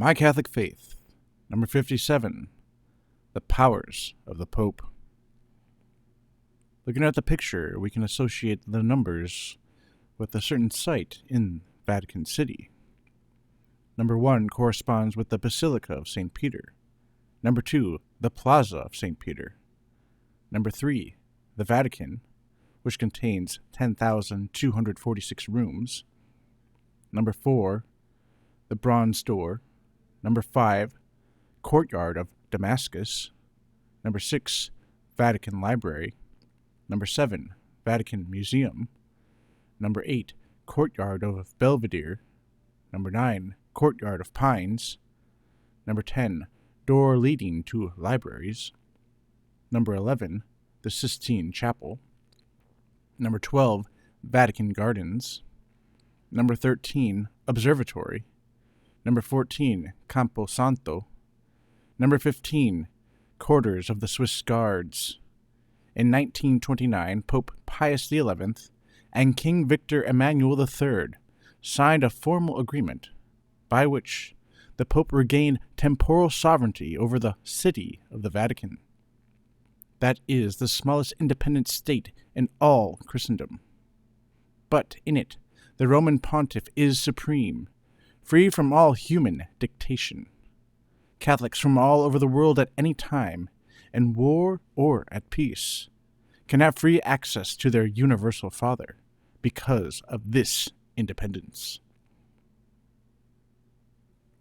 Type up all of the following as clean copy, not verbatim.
My Catholic Faith, number 57, The Powers of the Pope. Looking at the picture, we can associate the numbers with a certain site in Vatican City. Number 1 corresponds with the Basilica of St. Peter. Number 2, the Plaza of St. Peter. Number 3, the Vatican, which contains 10,246 rooms. Number 4, the Bronze Door. Number 5, Courtyard of Damascus. Number 6, Vatican Library. Number 7, Vatican Museum. Number 8, Courtyard of Belvedere. Number 9, Courtyard of Pines. Number 10, Door leading to libraries. Number 11, the Sistine Chapel. Number 12, Vatican Gardens. Number 13, Observatory. Number 14, Campo Santo. Number 15, Quarters of the Swiss Guards. In 1929, Pope Pius XI and King Victor Emmanuel III signed a formal agreement by which the Pope regained temporal sovereignty over the city of the Vatican. That is the smallest independent state in all Christendom. But in it, the Roman Pontiff is supreme, free from all human dictation. Catholics from all over the world at any time, in war or at peace, can have free access to their universal Father because of this independence.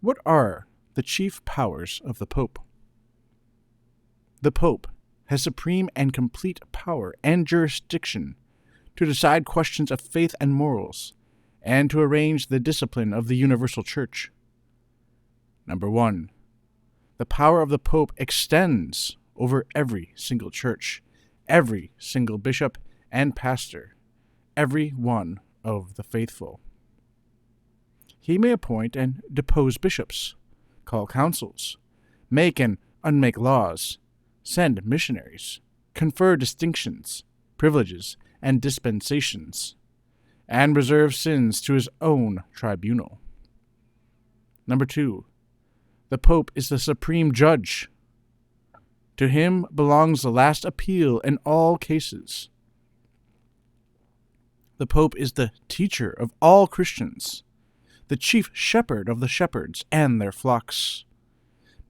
What are the chief powers of the Pope? The Pope has supreme and complete power and jurisdiction to decide questions of faith and morals, and to arrange the discipline of the universal Church. Number 1, the power of the Pope extends over every single church, every single bishop and pastor, every one of the faithful. He may appoint and depose bishops, call councils, make and unmake laws, send missionaries, confer distinctions, privileges, and dispensations, and reserve sins to his own tribunal. Number 2, the Pope is the supreme judge. To him belongs the last appeal in all cases. The Pope is the teacher of all Christians, the chief shepherd of the shepherds and their flocks.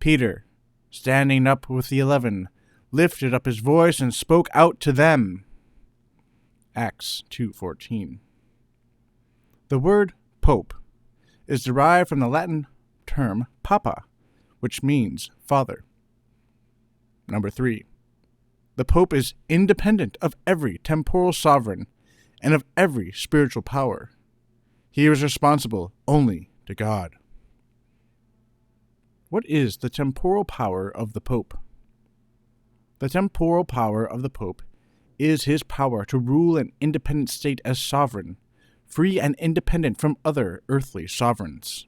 Peter, standing up with the 11, lifted up his voice and spoke out to them. Acts 2:14. The word Pope is derived from the Latin term Papa, which means father. Number 3, the Pope is independent of every temporal sovereign and of every spiritual power. He is responsible only to God. What is the temporal power of the Pope? The temporal power of the Pope is his power to rule an independent state as sovereign, free and independent from other earthly sovereigns.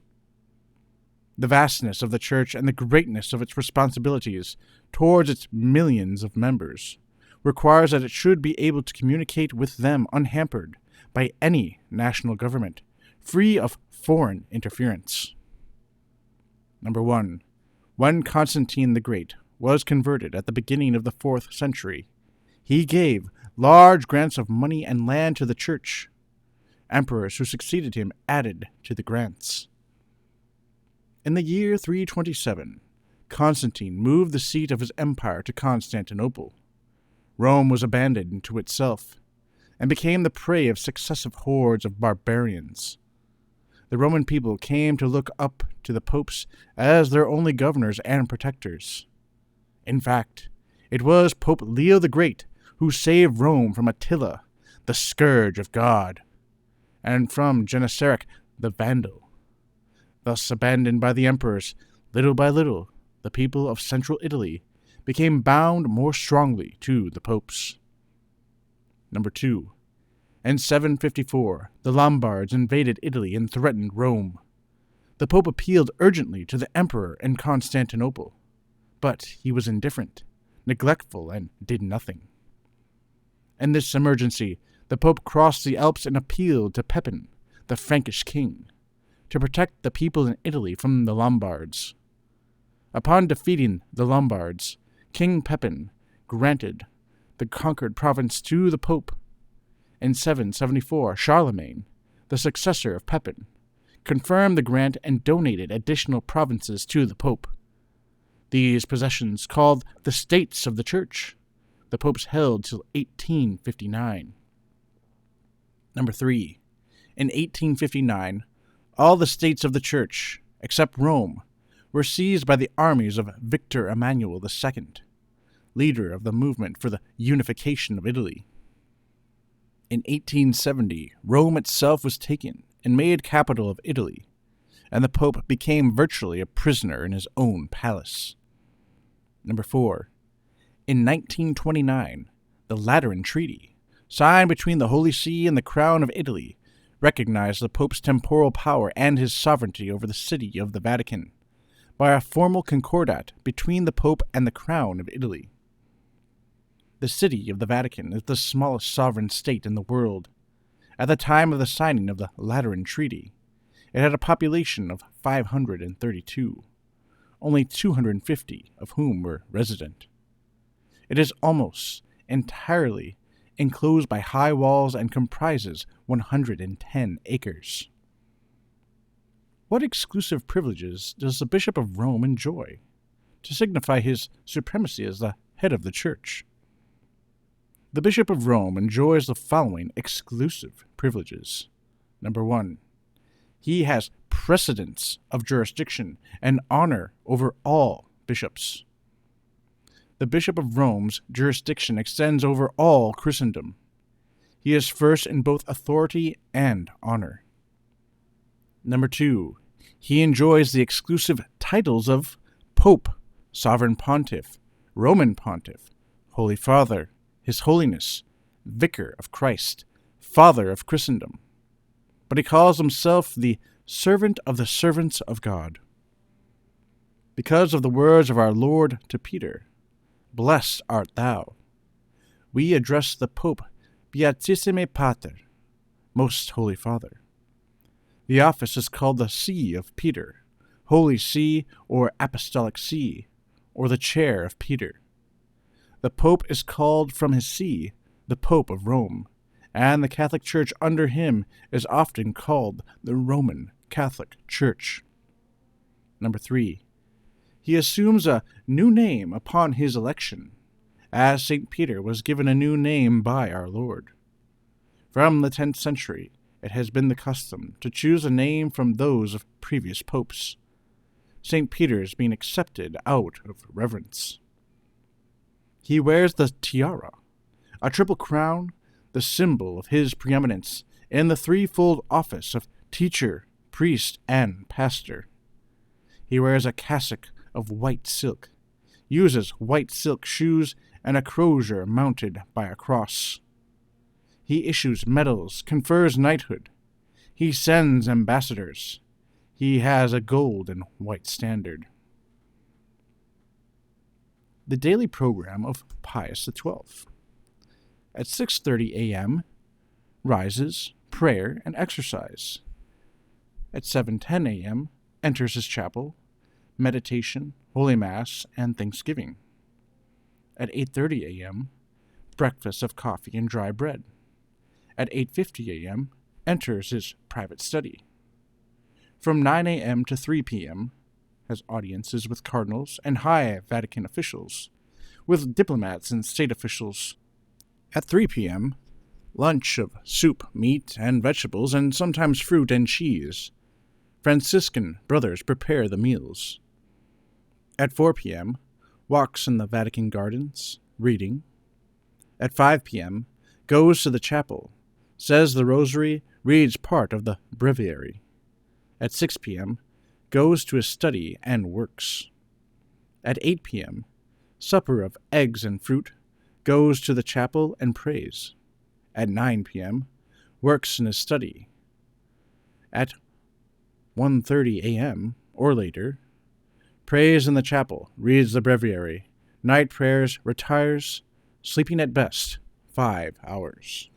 The vastness of the Church and the greatness of its responsibilities towards its millions of members requires that it should be able to communicate with them unhampered by any national government, free of foreign interference. Number 1, when Constantine the Great was converted at the beginning of the 4th century, he gave large grants of money and land to the Church. Emperors who succeeded him added to the grants. In the year 327, Constantine moved the seat of his empire to Constantinople. Rome was abandoned to itself, and became the prey of successive hordes of barbarians. The Roman people came to look up to the popes as their only governors and protectors. In fact, it was Pope Leo the Great who saved Rome from Attila, the scourge of God, and from Genesaric the Vandal. Thus abandoned by the emperors, little by little, the people of central Italy became bound more strongly to the popes. Number 2, in 754, the Lombards invaded Italy and threatened Rome. The Pope appealed urgently to the emperor in Constantinople, but he was indifferent, neglectful, and did nothing. In this emergency, the Pope crossed the Alps and appealed to Pepin, the Frankish king, to protect the people in Italy from the Lombards. Upon defeating the Lombards, King Pepin granted the conquered province to the Pope. In 774, Charlemagne, the successor of Pepin, confirmed the grant and donated additional provinces to the Pope. These possessions, called the States of the Church, the popes held till 1859. Number 3. In 1859, all the states of the Church, except Rome, were seized by the armies of Victor Emmanuel II, leader of the movement for the unification of Italy. In 1870, Rome itself was taken and made capital of Italy, and the Pope became virtually a prisoner in his own palace. Number 4. In 1929, the Lateran Treaty, signed between the Holy See and the Crown of Italy, recognized the Pope's temporal power and his sovereignty over the city of the Vatican by a formal concordat between the Pope and the Crown of Italy. The city of the Vatican is the smallest sovereign state in the world. At the time of the signing of the Lateran Treaty, it had a population of 532, only 250 of whom were resident. It is almost entirely enclosed by high walls and comprises 110 acres. What exclusive privileges does the Bishop of Rome enjoy to signify his supremacy as the head of the Church? The Bishop of Rome enjoys the following exclusive privileges. Number 1. He has precedence of jurisdiction and honor over all bishops. The Bishop of Rome's jurisdiction extends over all Christendom. He is first in both authority and honor. Number 2. He enjoys the exclusive titles of Pope, Sovereign Pontiff, Roman Pontiff, Holy Father, His Holiness, Vicar of Christ, Father of Christendom. But he calls himself the servant of the servants of God. Because of the words of our Lord to Peter, "Blessed art thou," we address the Pope, Beatissime Pater, Most Holy Father. The office is called the See of Peter, Holy See or Apostolic See, or the Chair of Peter. The Pope is called from his see, the Pope of Rome, and the Catholic Church under him is often called the Roman Catholic Church. Number 3. He assumes a new name upon his election, as St. Peter was given a new name by our Lord. From the 10th century, it has been the custom to choose a name from those of previous popes, St. Peter's being accepted out of reverence. He wears the tiara, a triple crown, the symbol of his preeminence in the threefold office of teacher, priest, and pastor. He wears a cassock of white silk, uses white silk shoes, and a crozier mounted by a cross. He issues medals, confers knighthood. He sends ambassadors. He has a gold and white standard. The daily program of Pius XII. At 6:30 a.m., rises, prayer, and exercise. At 7:10 a.m., enters his chapel, meditation, Holy Mass, and Thanksgiving. At 8:30 a.m., breakfast of coffee and dry bread. At 8:50 a.m., enters his private study. From 9 a.m. to 3 p.m., has audiences with cardinals and high Vatican officials, with diplomats and state officials. At 3 p.m., lunch of soup, meat, and vegetables, and sometimes fruit and cheese. Franciscan brothers prepare the meals. At 4 p.m., walks in the Vatican gardens, reading. At 5 p.m., goes to the chapel, says the rosary, reads part of the breviary. At 6 p.m., goes to his study and works. At 8 p.m., supper of eggs and fruit, goes to the chapel and prays. At 9 p.m., works in his study. At 1:30 a.m., or later, prays in the chapel, reads the breviary, night prayers, retires, sleeping at best 5 hours.